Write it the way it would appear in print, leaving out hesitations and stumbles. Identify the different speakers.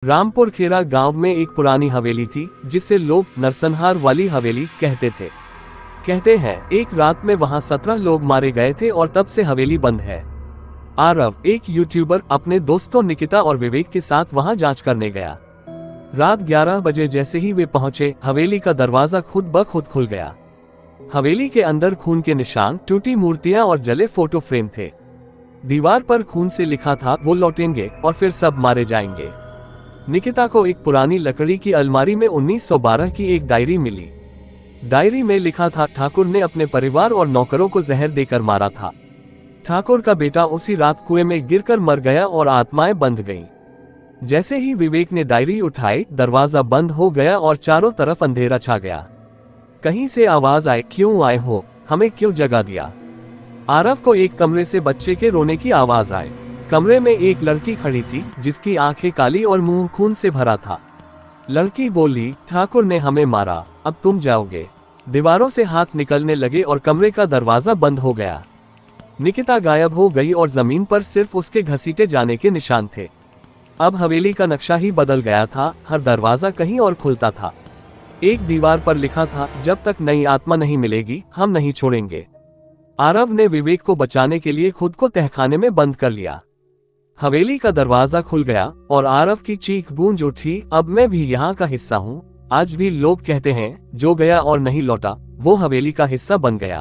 Speaker 1: रामपुर खेरा गांव में एक पुरानी हवेली थी जिसे लोग नरसंहार वाली हवेली कहते थे। कहते हैं एक रात में वहां 17 लोग मारे गए थे और तब से हवेली बंद है। आरव, एक यूट्यूबर, अपने दोस्तों निकिता और विवेक के साथ वहां जांच करने गया। रात 11 बजे जैसे ही वे पहुंचे, हवेली का दरवाजा खुद ब खुद खुल गया। हवेली के अंदर खून के निशान, टूटी मूर्तियां और जले फोटो फ्रेम थे। दीवार पर खून से लिखा था, वो लौटेंगे और फिर सब मारे जाएंगे। निकिता को एक पुरानी लकड़ी की अलमारी में 1912 की एक डायरी मिली। डायरी में लिखा था, ठाकुर ने अपने परिवार और नौकरों को जहर देकर मारा था। ठाकुर का बेटा उसी रात कुएं में गिरकर मर गया और आत्माएं बंध गईं। जैसे ही विवेक ने डायरी उठाई, दरवाजा बंद हो गया और चारों तरफ अंधेरा छा गया। कहीं से आवाज आए, क्यों आए हो, हमें क्यों जगा दिया। आरव को एक कमरे से बच्चे के रोने की आवाज आई। कमरे में एक लड़की खड़ी थी जिसकी आंखें काली और मुंह खून से भरा था। लड़की बोली, ठाकुर ने हमें मारा, अब तुम जाओगे। दीवारों से हाथ निकलने लगे और कमरे का दरवाजा बंद हो गया। निकिता गायब हो गई और जमीन पर सिर्फ उसके घसीटे जाने के निशान थे। अब हवेली का नक्शा ही बदल गया था, हर दरवाजा कहीं और खुलता था। एक दीवार पर लिखा था, जब तक नई आत्मा नहीं मिलेगी हम नहीं छोड़ेंगे। आरव ने विवेक को बचाने के लिए खुद को तहखाने में बंद कर लिया। हवेली का दरवाजा खुल गया और आरव की चीख गूंज उठी, अब मैं भी यहाँ का हिस्सा हूँ। आज भी लोग कहते हैं, जो गया और नहीं लौटा वो हवेली का हिस्सा बन गया।